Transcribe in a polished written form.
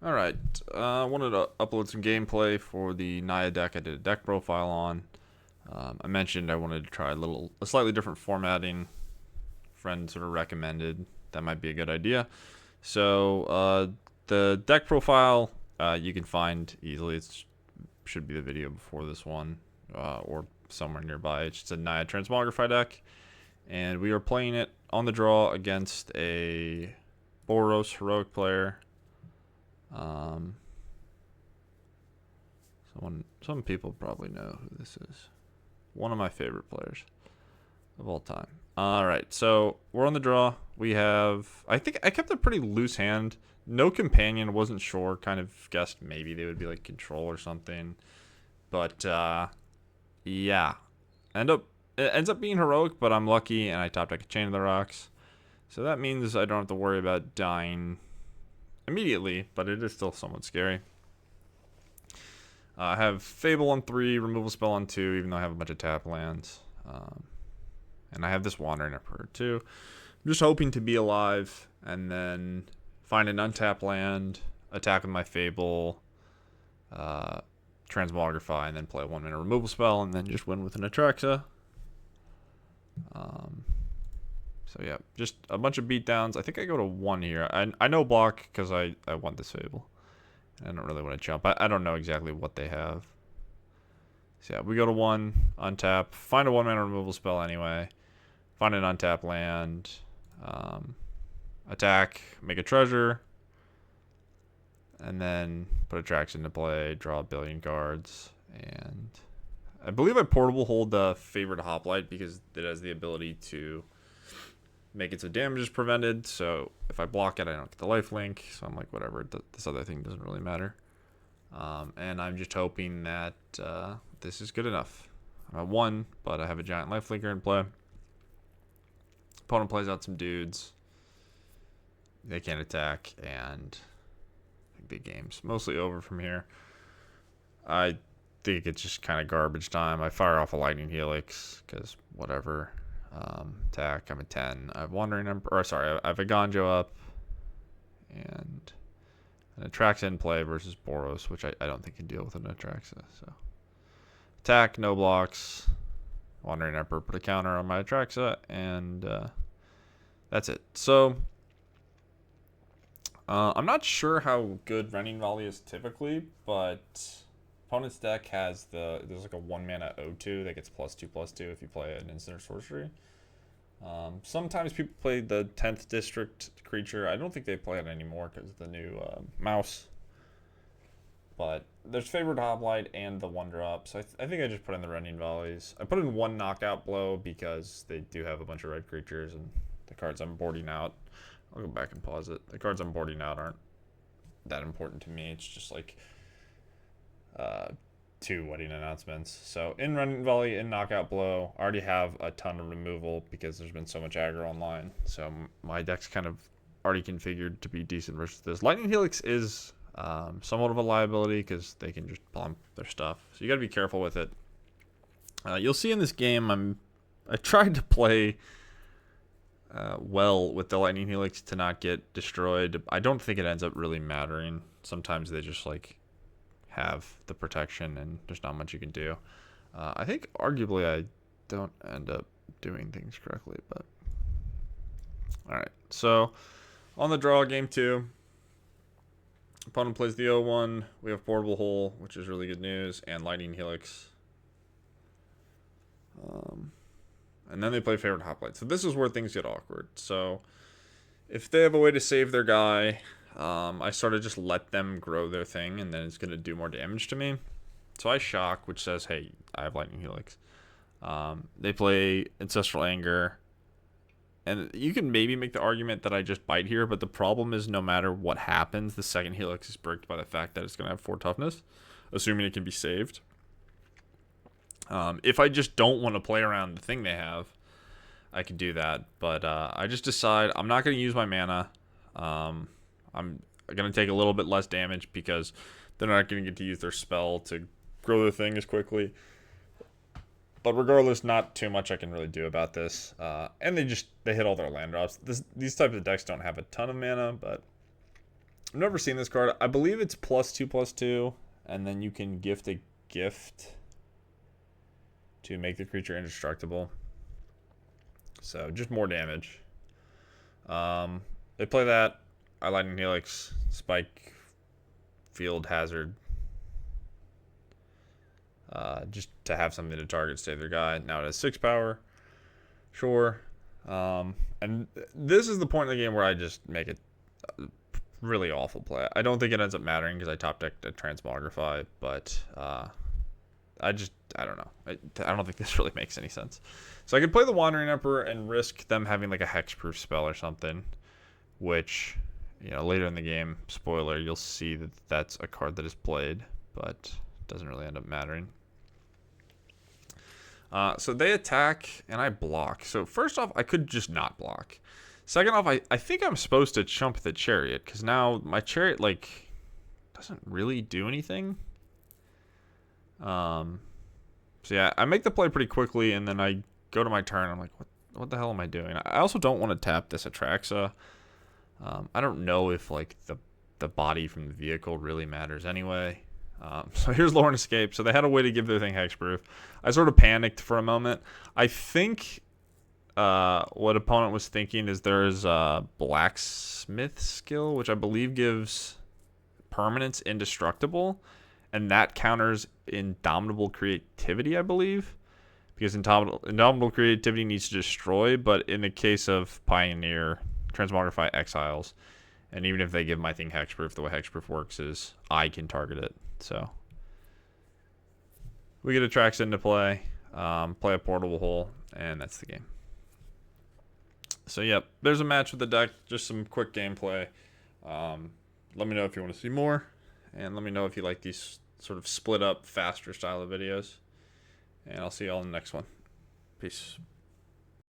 Alright, I wanted to upload some gameplay for the Naya deck I did a deck profile on. I mentioned I wanted to try a slightly different formatting. Friend sort of recommended that might be a good idea. So, the deck profile you can find easily. It should be the video before this one, or somewhere nearby. It's just a Naya Transmogrify deck, and we are playing it on the draw against a Boros heroic player. Some people probably know who this is. One of my favorite players of all time. Alright, so we're on the draw. We have, I think I kept a pretty loose hand. No companion, wasn't sure. Kind of guessed maybe they would be like control or something. But, yeah. It ends up being heroic, but I'm lucky and I top deck a Chain of the Rocks. So that means I don't have to worry about dying immediately, but it is still somewhat scary. I have Fable on 3, Removal Spell on 2, even though I have a bunch of tap lands. And I have this Wandering Emperor too. I'm just hoping to be alive and then find an untapped land, attack with my Fable, Transmogrify, and then play a 1-mana removal spell, and then just win with an Atraxa. So yeah, just a bunch of beatdowns. I think I go to 1 here. I know block because I want this Fable. I don't really want to jump. I don't know exactly what they have. So yeah, we go to 1, untap, find a 1-mana removal spell anyway, find an untapped land, attack, make a treasure, and then put Atraxa into play, draw a billion cards, and I believe I portable hold the favorite hoplite because it has the ability to make it so damage is prevented. So if I block it, I don't get the life link. So I'm like, whatever. This other thing doesn't really matter. And I'm just hoping that this is good enough. I'm at 1, but I have a giant life linker in play. Opponent plays out some dudes. They can't attack, and I think the game's mostly over from here. I think it's just kind of garbage time. I fire off a Lightning Helix because whatever. Attack, I'm a 10. I have Wandering Emperor, I have a Ganjo up, and an Atraxa in play versus Boros, which I don't think can deal with an Atraxa. So attack, no blocks, Wandering Emperor, put a counter on my Atraxa, and that's it. So I'm not sure how good Rending Volley is typically, but opponent's deck has there's like a 1-mana O2 that gets +2/+2 if you play an instant or sorcery. Sometimes people play the 10th district creature. I don't think they play it anymore because of the new mouse. But there's Favored Hoplite and the 1-drop. So I think I just put in the Rending Volleys. I put in 1 Knockout Blow because they do have a bunch of red creatures, and the cards I'm boarding out, I'll go back and pause it. The cards I'm boarding out aren't that important to me. It's just like 2 wedding announcements. So in Rending Volley, in Knockout Blow, I already have a ton of removal because there's been so much aggro online. So my deck's kind of already configured to be decent versus this. Lightning Helix is somewhat of a liability because they can just pump their stuff. So you got to be careful with it. You'll see in this game, I tried to play well with the Lightning Helix to not get destroyed. I don't think it ends up really mattering. Sometimes they just like have the protection and there's not much you can do. I think arguably I don't end up doing things correctly, but alright. So on the draw, game 2, opponent plays the 0-1. We have Portable Hole, which is really good news, and Lightning Helix. And then they play Favorite Hoplite. So this is where things get awkward. So if they have a way to save their guy, I sort of just let them grow their thing, and then it's going to do more damage to me. So I shock, which says, hey, I have Lightning Helix. They play Ancestral Anger, and you can maybe make the argument that I just bite here, but the problem is no matter what happens, the second Helix is bricked by the fact that it's going to have 4 toughness, assuming it can be saved. If I just don't want to play around the thing they have, I can do that, but I just decide I'm not going to use my mana. I'm going to take a little bit less damage because they're not going to get to use their spell to grow their thing as quickly. But regardless, not too much I can really do about this. And they hit all their land drops. These types of decks don't have a ton of mana, but I've never seen this card. I believe it's +2/+2, and then you can gift a gift to make the creature indestructible. So just more damage. They play that. I Lightning Helix, Spike, Field Hazard. Just to have something to target, save their guy. Now it has 6 power. Sure. And this is the point in the game where I just make it really awful play. I don't think it ends up mattering because I top decked a Transmogrify, but I don't know. I don't think this really makes any sense. So I could play the Wandering Emperor and risk them having like a hexproof spell or something, which, you know, later in the game, spoiler, you'll see that that's a card that is played, but doesn't really end up mattering. So they attack and I block. So first off, I could just not block. Second off, I think I'm supposed to chump the Chariot because now my Chariot like doesn't really do anything. So yeah, I make the play pretty quickly and then I go to my turn. I'm like, what the hell am I doing? I also don't want to tap this Atraxa. I don't know if like the body from the vehicle really matters anyway. So here's Lorne Escape. So they had a way to give their thing hexproof. I sort of panicked for a moment. I think what opponent was thinking is there's a blacksmith skill, which I believe gives permanence indestructible, and that counters Indomitable Creativity, I believe, because Indomitable Creativity needs to destroy, but in the case of Pioneer, Transmogrify exiles, and even if they give my thing hexproof, the way hexproof works is I can target it. So we get Atraxa into play, play a Portable Hole, and that's the game. So yep, there's a match with the deck, just some quick gameplay. Let me know if you want to see more, and let me know if you like these sort of split up, faster style of videos. And I'll see you all in the next one. Peace.